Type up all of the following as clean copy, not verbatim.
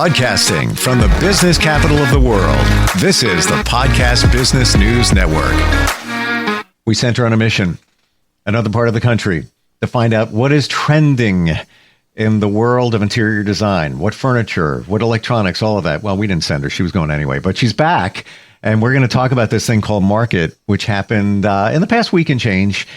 Broadcasting from the business capital of the world, this is the Podcast Business News Network. We sent her on a mission, another part of the country, to find out what is trending in the world of interior design, what furniture, what electronics, all of that. Well, we didn't send her. She was going anyway, but she's back. And we're going to talk about this thing called Market, which happened in the past week and change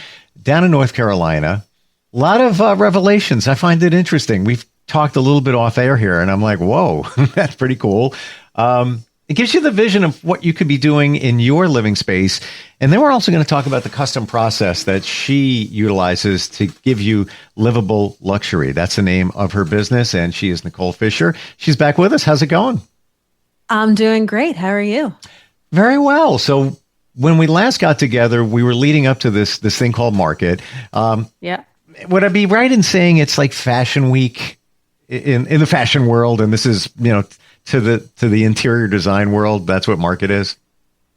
down in North Carolina. A lot of revelations. I find it interesting. We've talked a little bit off air here, and I'm like, whoa, that's pretty cool. It gives you the vision of what you could be doing in your living space. And then we're also going to talk about the custom process that she utilizes to give you livable luxury. That's the name of her business, and she is Nicole Fisher. She's back with us. How's it going? I'm doing great. How are you? Very well. So when we last got together, we were leading up to this thing called Market. Yeah. Would I be right in saying it's like Fashion Week in the fashion world, and this is, to the interior design world, that's what Market is?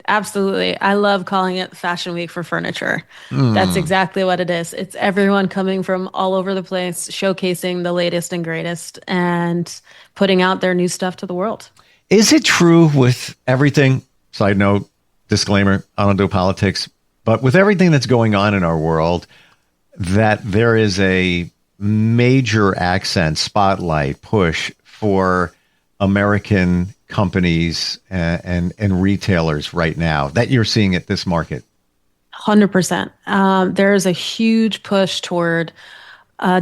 Absolutely. I love calling it Fashion Week for furniture. That's exactly what it is. It's everyone coming from all over the place, showcasing the latest and greatest and putting out their new stuff to the world. Is it true with everything? Side note, disclaimer, I don't do politics, but with everything that's going on in our world, that there is a major accent, spotlight, push for American companies and retailers right now that you're seeing at this market? 100%. There is a huge push toward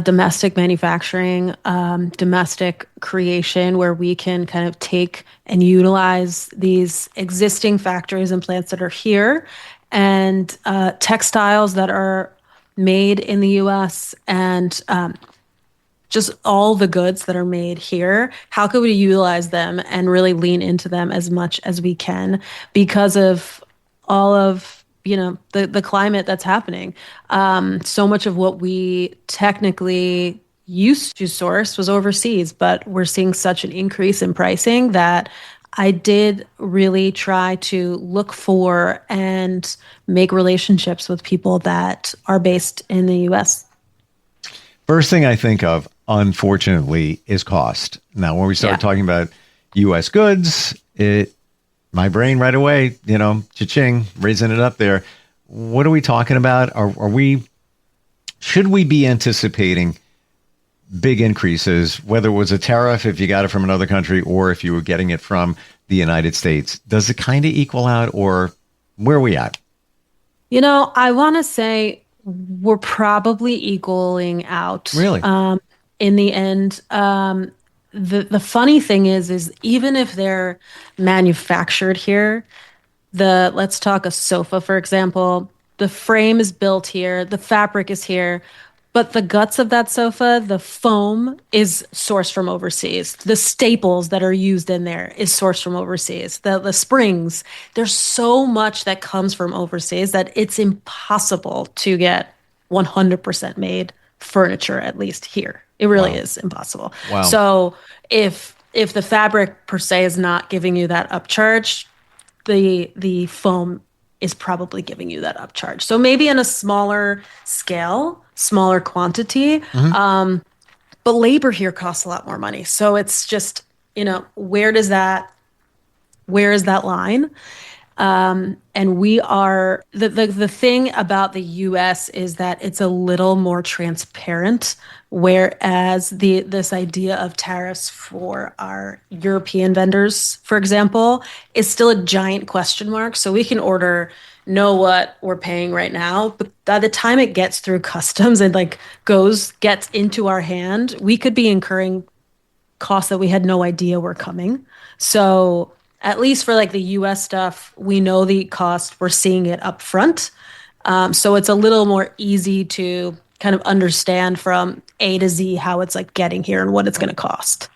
domestic manufacturing, domestic creation, where we can kind of take and utilize these existing factories and plants that are here, and textiles that are made in the U.S. and just all the goods that are made here. How could we utilize them and really lean into them as much as we can because of all of the climate that's happening? So much of what we technically used to source was overseas, but we're seeing such an increase in pricing that I did really try to look for and make relationships with people that are based in the U.S. First thing I think of, unfortunately, is cost. Now, when we start talking about U.S. goods, my brain right away, cha-ching, raising it up there. What are we talking about? Should we be anticipating big increases, whether it was a tariff if you got it from another country or if you were getting it from the United States? Does it kind of equal out, or where are we at? I want to say we're probably equaling out. Really? In the end, the funny thing is even if they're manufactured here, let's talk a sofa, for example, the frame is built here, the fabric is here, but the guts of that sofa, the foam, is sourced from overseas. The staples that are used in there is sourced from overseas. The springs, there's so much that comes from overseas that it's impossible to get 100% made furniture, at least here. It really is impossible. Wow. So if the fabric per se is not giving you that upcharge, the foam is probably giving you that upcharge. So maybe in a smaller scale, smaller quantity, but labor here costs a lot more money. So it's just, where is that line? And we are, the thing about the US is that it's a little more transparent, whereas this idea of tariffs for our European vendors, for example, is still a giant question mark. So we can know what we're paying right now, but by the time it gets through customs and gets into our hand, we could be incurring costs that we had no idea were coming. So at least for the US stuff, we know the cost, we're seeing it up front. So it's a little more easy to kind of understand from A to Z how it's getting here and what it's going to cost.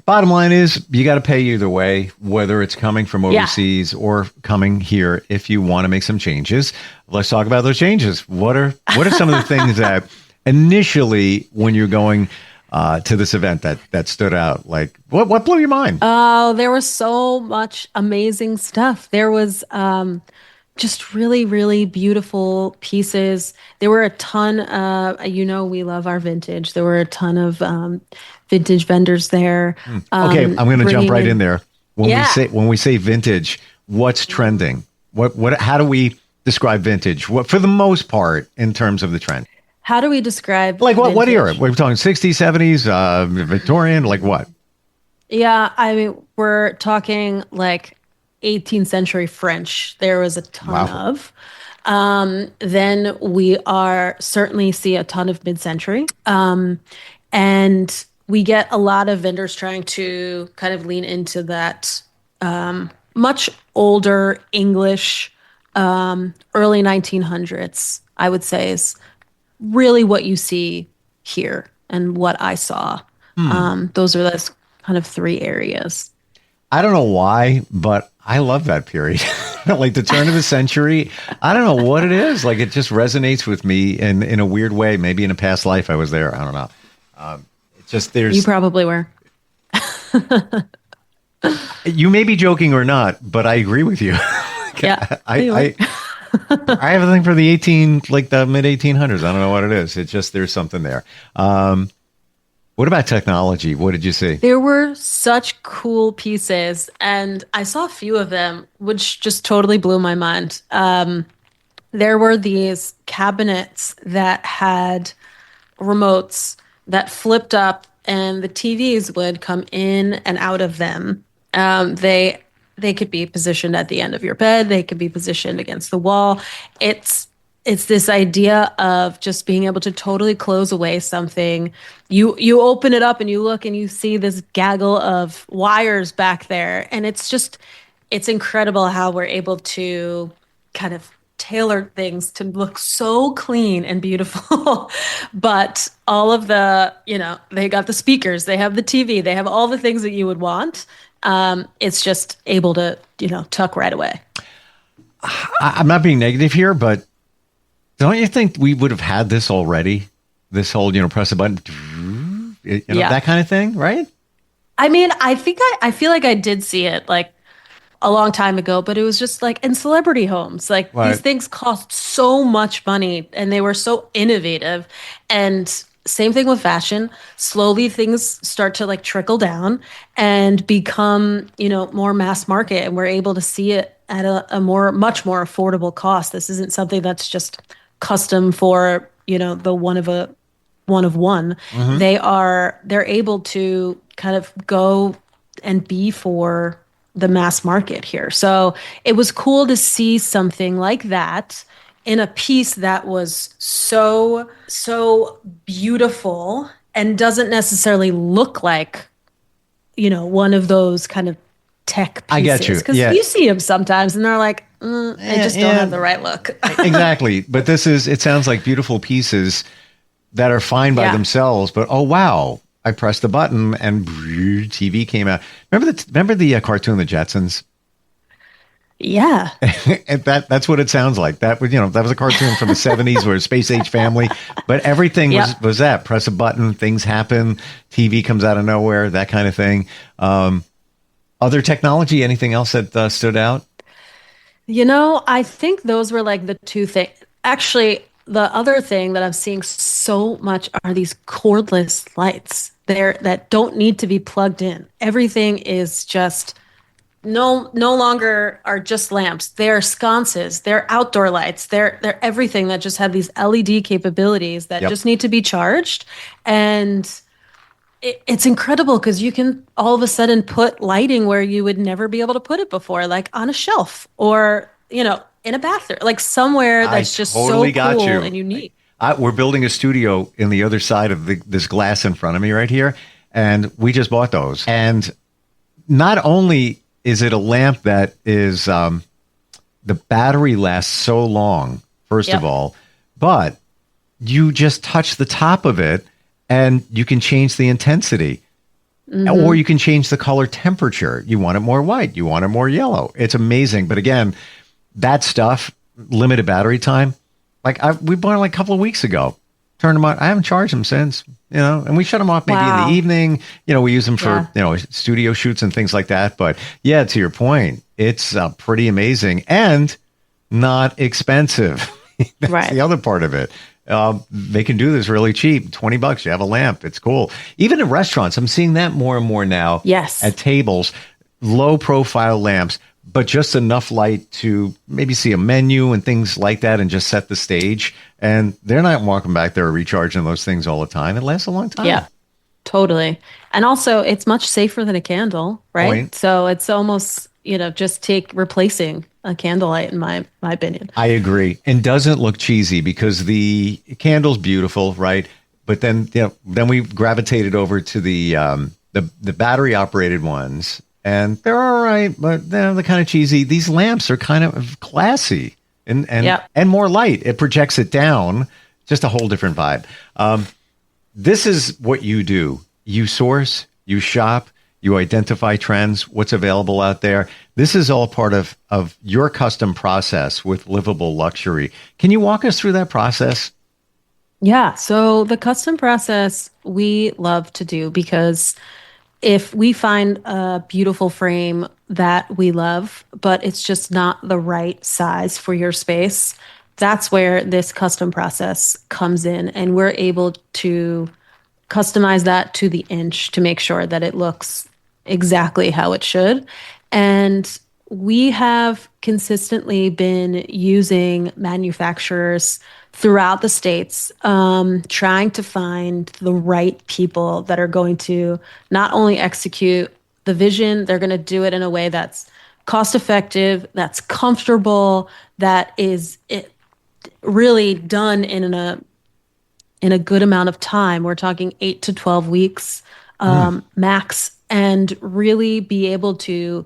Bottom line is you got to pay either way, whether it's coming from overseas or coming here. If you want to make some changes, let's talk about those changes. What are some of the things that initially when you're going to this event that stood out? What blew your mind? Oh, there was so much amazing stuff. There was just really, really beautiful pieces. There were a ton we love our vintage. There were a ton of vintage vendors there. Okay, I'm going to jump Bringing right in in, there. yeah. When we say vintage, what's trending? How do we describe vintage? What, for the most part, in terms of the trend? How do we describe Like what era? vintage? We're talking 60s, 70s, Victorian, like what? Yeah, I mean, we're talking like 18th century French. There was a ton Wow. of. Then we are certainly see a ton of mid-century. And we get a lot of vendors trying to kind of lean into that much older English, early 1900s, I would say is really what you see here and what I saw. Those are those kind of three areas. I don't know why, but I love that period. Like the turn of the century. I don't know what it is. Like it just resonates with me in a weird way. Maybe in a past life I was there. I don't know. It's just You probably were. you may be joking or not, but I agree with you. Yeah. I I have a thing for the the mid 1800s. I don't know what it is. It's just there's something there. What about technology? What did you see? There were such cool pieces, and I saw a few of them, which just totally blew my mind. There were these cabinets that had remotes that flipped up, and the TVs would come in and out of them. They could be positioned at the end of your bed. They could be positioned against the wall. It's this idea of just being able to totally close away something. You open it up and you look and you see this gaggle of wires back there, and it's incredible how we're able to kind of tailor things to look so clean and beautiful. But all of they got the speakers, they have the TV, they have all the things that you would want. It's just able to tuck right away. I'm not being negative here, but don't you think we would have had this already? This whole, press a button, Yeah. that kind of thing, right? I mean, I feel like I did see it like a long time ago, but it was just like in celebrity homes. Like Right. these things cost so much money and they were so innovative. And same thing with fashion. Slowly things start to like trickle down and become, more mass market, and we're able to see it at a much more affordable cost. This isn't something that's just custom for, the one of one. They're able to kind of go and be for the mass market here. So it was cool to see something like that in a piece that was so beautiful and doesn't necessarily look like, one of those kind of tech pieces. I get you. Because Yeah. you see them sometimes and they're like, they just don't have the right look. Exactly. But it sounds like beautiful pieces that are fine by Yeah. themselves, but oh wow, I pressed the button and TV came out. Remember the cartoon The Jetsons? Yeah. And that's what it sounds like. That was a cartoon from the 70s where Space Age Family, but everything Yep. was that press a button, things happen, TV comes out of nowhere, that kind of thing. Other technology, anything else that stood out? I think those were like the two things. Actually, the other thing that I'm seeing so much are these cordless lights that don't need to be plugged in. Everything is just no longer are just lamps. They're sconces, they're outdoor lights, they're everything that just have these LED capabilities that Yep. just need to be charged. And it's incredible because you can all of a sudden put lighting where you would never be able to put it before, like on a shelf or, in a bathroom, like somewhere that's just totally so got cool you. and unique. We're building a studio in the other side of this glass in front of me right here. And we just bought those. And not only is it a lamp that is, the battery lasts so long, first of Yep. all, but you just touch the top of it and you can change the intensity. Or you can change the color temperature. You want it more white. You want it more yellow. It's amazing. But again, that stuff, limited battery time. Like we bought it like a couple of weeks ago. Turned them on. I haven't charged them since, and we shut them off maybe in Wow. the evening. We use them for, studio shoots and things like that. But yeah, to your point, it's pretty amazing. And not expensive. That's Right. the other part of it. They can do this really cheap. $20, you have a lamp. It's cool. Even in restaurants, I'm seeing that more and more now. Yes. At tables, low profile lamps, but just enough light to maybe see a menu and things like that and just set the stage. And they're not walking back there recharging those things all the time. It lasts a long time. Yeah, totally. And also, it's much safer than a candle, right? Point. So it's almost, just replacing a candlelight, in my opinion. I agree. And doesn't look cheesy because the candle's beautiful, right? But then, then we gravitated over to the battery operated ones, and they're all right, but they're kind of cheesy. These lamps are kind of classy and more light. It projects it down, just a whole different vibe. This is what you do. You source, you shop, you identify trends, what's available out there. This is all part of your custom process with Livable Luxury. Can you walk us through that process? Yeah. So the custom process we love to do, because if we find a beautiful frame that we love, but it's just not the right size for your space, that's where this custom process comes in. And we're able to customize that to the inch to make sure that it looks exactly how it should. And we have consistently been using manufacturers throughout the states, trying to find the right people that are going to not only execute the vision, they're going to do it in a way that's cost effective, that's comfortable, that is really done in a good amount of time. We're talking 8 to 12 weeks max, and really be able to,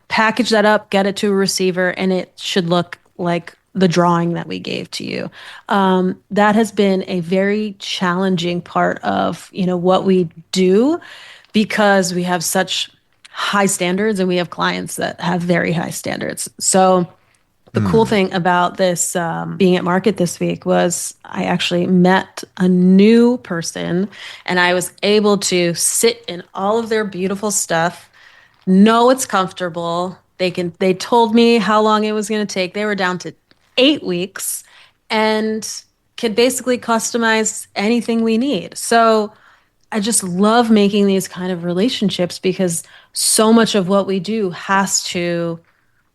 package that up, get it to a receiver, and it should look like the drawing that we gave to you. That has been a very challenging part of, what we do, because we have such high standards and we have clients that have very high standards. So the cool thing about this being at market this week was I actually met a new person, and I was able to sit in all of their beautiful stuff, know it's comfortable. They told me how long it was going to take. They were down to 8 weeks and could basically customize anything we need. So I just love making these kind of relationships, because so much of what we do has to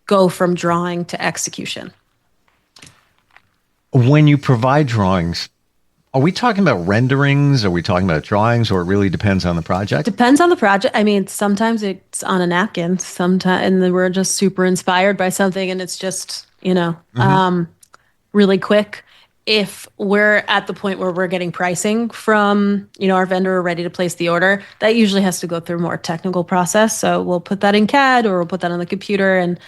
go from drawing to execution. When you provide drawings, are we talking about renderings? Are we talking about drawings, or it really depends on the project? Depends on the project. I mean, sometimes it's on a napkin, sometimes, and then we're just super inspired by something, and it's just, really quick. If we're at the point where we're getting pricing from, our vendor, ready to place the order, that usually has to go through a more technical process. So we'll put that in CAD, or we'll put that on the computer and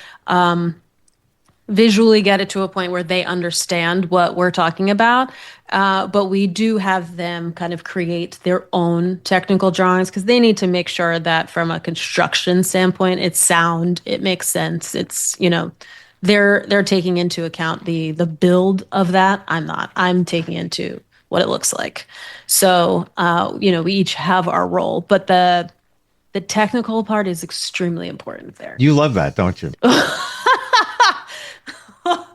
visually get it to a point where they understand what we're talking about. But we do have them kind of create their own technical drawings, because they need to make sure that from a construction standpoint, it's sound, it makes sense. It's, they're taking into account the build of that. I'm taking into what it looks like. So, we each have our role, but the technical part is extremely important there. You love that, don't you?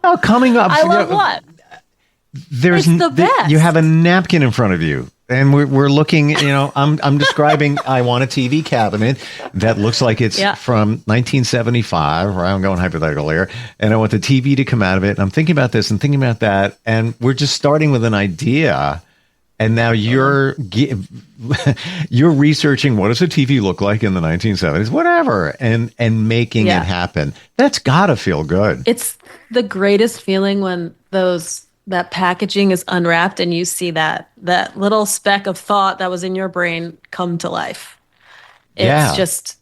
Oh, coming up. I love what? It's the best. You have a napkin in front of you, and we're looking. I'm describing. I want a TV cabinet that looks like it's from 1975. Right, I'm going hypothetical here, and I want the TV to come out of it. And I'm thinking about this and thinking about that, and we're just starting with an idea, and now you're researching what does a TV look like in the 1970s, whatever, and making it happen. That's gotta feel good. It's the greatest feeling when that packaging is unwrapped and you see that little speck of thought that was in your brain come to life. It's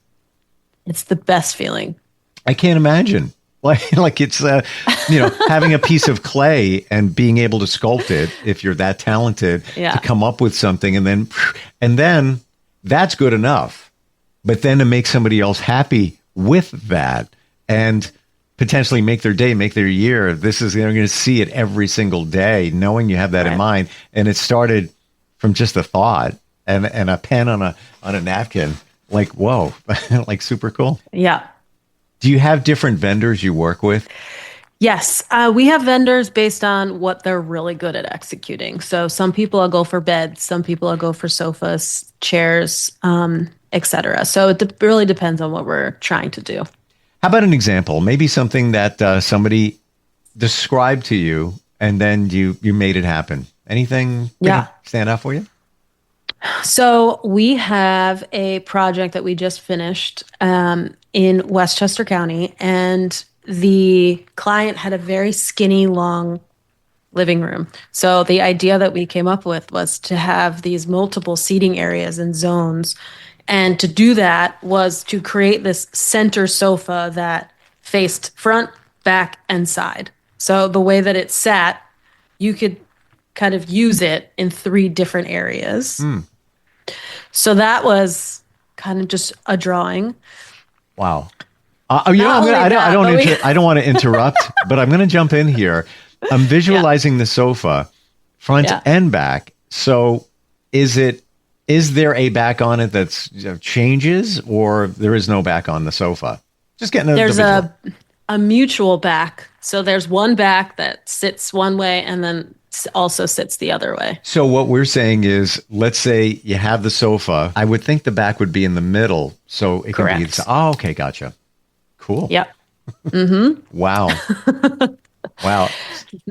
it's the best feeling. I can't imagine. Like it's, having a piece of clay and being able to sculpt it, if you're that talented, to come up with something, and then that's good enough. But then to make somebody else happy with that and potentially make their day, make their year, they're going to see it every single day, knowing you have that in mind. And it started from just a thought and a pen on a napkin. Like, whoa, like super cool. Yeah. Do you have different vendors you work with? Yes, we have vendors based on what they're really good at executing. So some people will go for beds, some people will go for sofas, chairs, etc. So really depends on what we're trying to do. How about an example? Maybe something that somebody described to you and then you made it happen. Anything stand out for you? So we have a project that we just finished in Westchester County, and the client had a very skinny, long living room. So the idea that we came up with was to have these multiple seating areas and zones. And to do that was to create this center sofa that faced front, back, and side. So the way that it sat, you could kind of use it in 3 different areas. So that was kind of just a drawing. Wow. I don't want to interrupt, but I'm going to jump in here. I'm visualizing the sofa front and back. So is there a back on it that's changes, or there is no back on the sofa? Just getting there's a mutual back. So there's one back that sits one way and then also sits the other way. So what we're saying is, let's say you have the sofa. I would think the back would be in the middle, so it can be. Oh, okay, gotcha. Cool. Yep. Mm-hmm. Wow. Wow.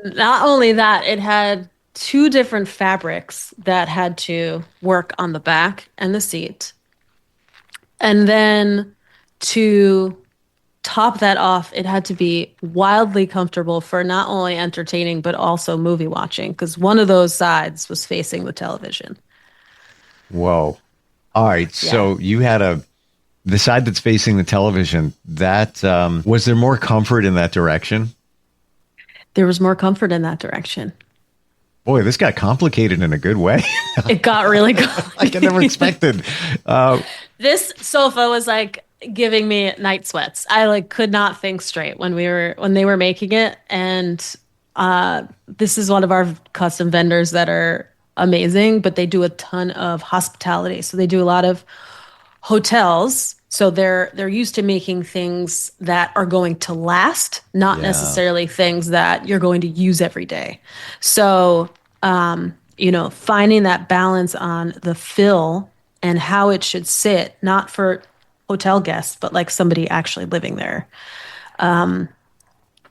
Not only that, it had 2 different fabrics that had to work on the back and the seat. And then to top that off, it had to be wildly comfortable for not only entertaining, but also movie watching, because one of those sides was facing the television. Whoa. All right. Yeah. So you had the side that's facing the television, that was there more comfort in that direction? There was more comfort in that direction. Boy, this got complicated in a good way. It got really complicated. Like I never expected. This sofa was like giving me night sweats. I could not think straight when they were making it. And this is one of our custom vendors that are amazing, but they do a ton of hospitality. So they do a lot of hotels. So they're used to making things that are going to last, not necessarily things that you're going to use every day. So, finding that balance on the fill and how it should sit, not for hotel guests, but like somebody actually living there,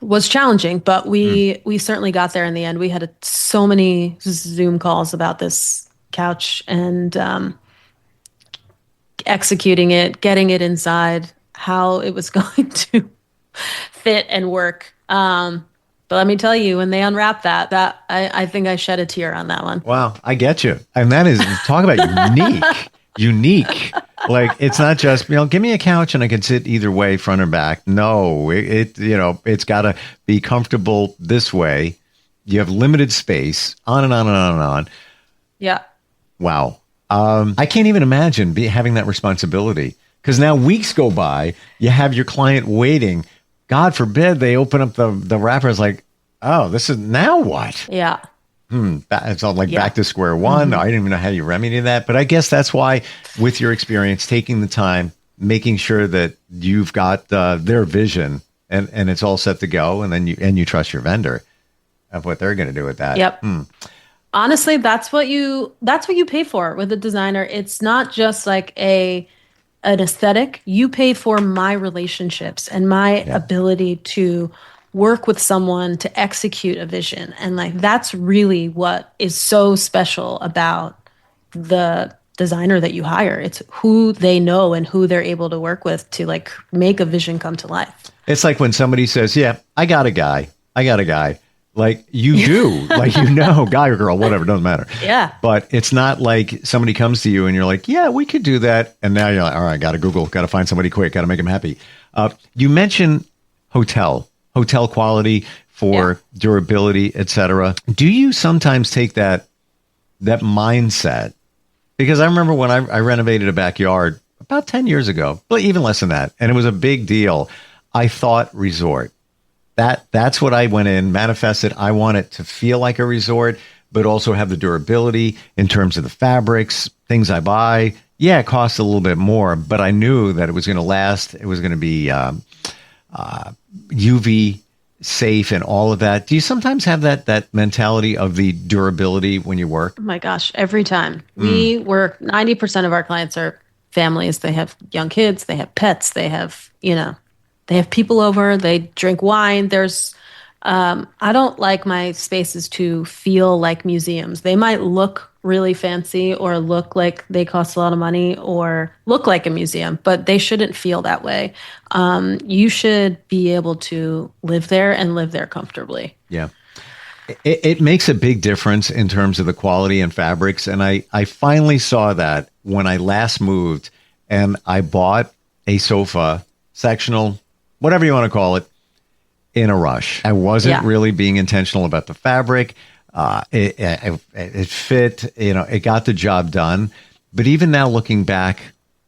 was challenging. But we certainly got there in the end. We had so many Zoom calls about this couch and executing it, getting it inside, how it was going to fit and work. But let me tell you, when they unwrapped that I think I shed a tear on that one. Wow, I get you. And that is, talk about unique. Like, it's not just, give me a couch and I can sit either way, front or back. No, it's got to be comfortable this way. You have limited space, on and on and on and on. Yeah. Wow. I can't even imagine having that responsibility, because now weeks go by, you have your client waiting. God forbid they open up the wrapper. It's like, oh, this is now what? Yeah. It's all like back to square one. I didn't even know how you remedy that. But I guess that's why, with your experience, taking the time, making sure that you've got their vision and it's all set to go, and then you trust your vendor of what they're going to do with that. Yep. Honestly, that's what you pay for with a designer. It's not just like an aesthetic. You pay for my relationships and my ability to work with someone to execute a vision. And that's really what is so special about the designer that you hire. It's who they know and who they're able to work with to make a vision come to life. It's like when somebody says, I got a guy. Like you do, guy or girl, whatever, doesn't matter. Yeah. But it's not like somebody comes to you and you're like, yeah, we could do that. And now you're like, all right, got to Google, got to find somebody quick, got to make them happy. You mentioned hotel quality for durability, etc. Do you sometimes take that mindset? Because I remember when I renovated a backyard about 10 years ago, but even less than that, and it was a big deal. I thought resort. That's what I went in, manifested. I want it to feel like a resort, but also have the durability in terms of the fabrics, things I buy. Yeah, it costs a little bit more, but I knew that it was going to last. It was going to be UV safe and all of that. Do you sometimes have that mentality of the durability when you work? Oh my gosh, every time. We work, 90% of our clients are families. They have young kids, they have pets, they have people over, they drink wine. I don't like my spaces to feel like museums. They might look really fancy or look like they cost a lot of money or look like a museum, but they shouldn't feel that way. You should be able to live there and live there comfortably. Yeah. It makes a big difference in terms of the quality and fabrics. And I finally saw that when I last moved and I bought a sofa, sectional, whatever you want to call it, in a rush. I wasn't really being intentional about the fabric. It fit, it got the job done. But even now looking back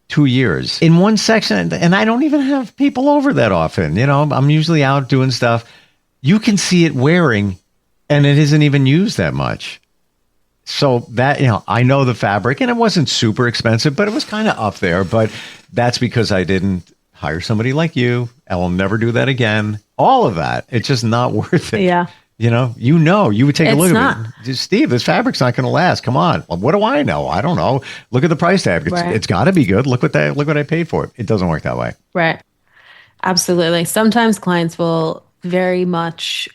2 years in one section, and I don't even have people over that often, I'm usually out doing stuff. You can see it wearing and it isn't even used that much. So that, I know the fabric and it wasn't super expensive, but it was kind of up there. But that's because I didn't hire somebody like you. I will never do that again. All of that. It's just not worth it. Yeah. You would take a look at it. Steve, this fabric's not going to last. Come on. Well, what do I know? I don't know. Look at the price tag. It's got to be good. Look what I paid for it. It doesn't work that way. Right. Absolutely. Sometimes clients will very much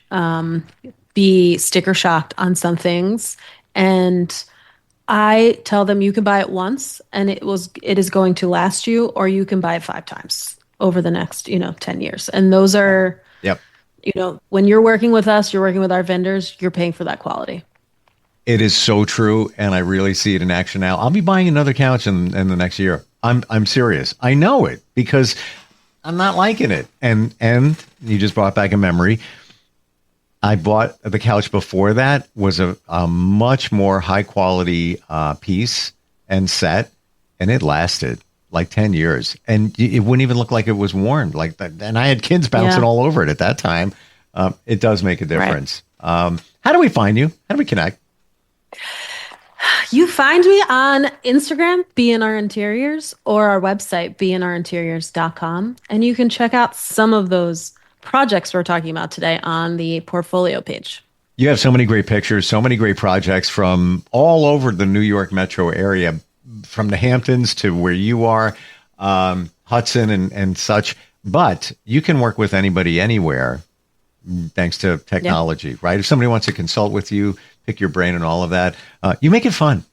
be sticker shocked on some things. And I tell them you can buy it once and it is going to last you, or you can buy it 5 times over the next, 10 years. And those are, when you're working with us, you're working with our vendors, you're paying for that quality. It is so true. And I really see it in action now. I'll be buying another couch in the next year. I'm serious. I know it because I'm not liking it. And you just brought back a memory. I bought the couch before that, was a much more high quality piece and set, and it lasted like 10 years. And it wouldn't even look like it was worn like that. And I had kids bouncing all over it at that time. It does make a difference. Right. How do we find you? How do we connect? You find me on Instagram, BNR Interiors, or our website, bnrinteriors.com. And you can check out some of those projects we're talking about today on the portfolio page. You have so many great pictures, so many great projects from all over the New York metro area, from the Hamptons to where you are, Hudson and such. But you can work with anybody anywhere thanks to technology, right? If somebody wants to consult with you, pick your brain and all of that, you make it fun.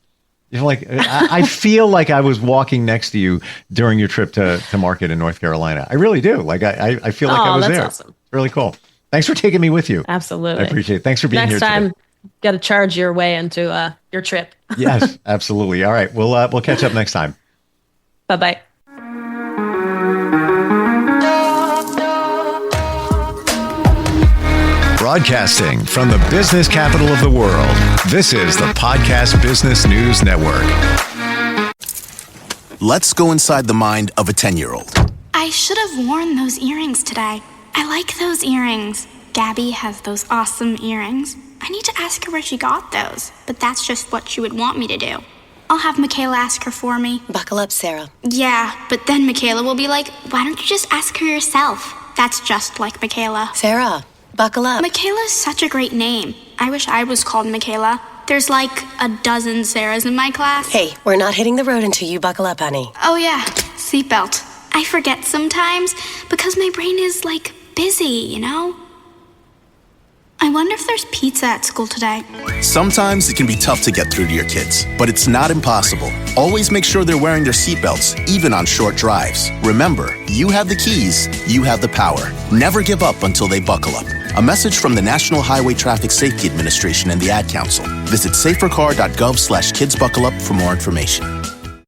I feel like I was walking next to you during your trip to market in North Carolina. I really do. I feel like I was there. Awesome. It's really cool. Thanks for taking me with you. Absolutely. I appreciate it. Thanks for being here today. Next time, got to charge your way into your trip. Yes, absolutely. All right. We'll catch up next time. Bye-bye. Broadcasting from the business capital of the world, this is the Podcast Business News Network. Let's go inside the mind of a 10-year-old. I should have worn those earrings today. I like those earrings. Gabby has those awesome earrings. I need to ask her where she got those, but that's just what she would want me to do. I'll have Michaela ask her for me. Buckle up, Sarah. Yeah, but then Michaela will be like, why don't you just ask her yourself? That's just like Michaela. Sarah, buckle up. Michaela's such a great name. I wish I was called Michaela. There's like a dozen Sarahs in my class. Hey, we're not hitting the road until you buckle up, honey. Oh yeah, seatbelt. I forget sometimes because my brain is like busy, I wonder if there's pizza at school today. Sometimes it can be tough to get through to your kids, but it's not impossible. Always make sure they're wearing their seatbelts, even on short drives. Remember, you have the keys, you have the power. Never give up until they buckle up. A message from the National Highway Traffic Safety Administration and the Ad Council. Visit safercar.gov/kidsbuckleup for more information.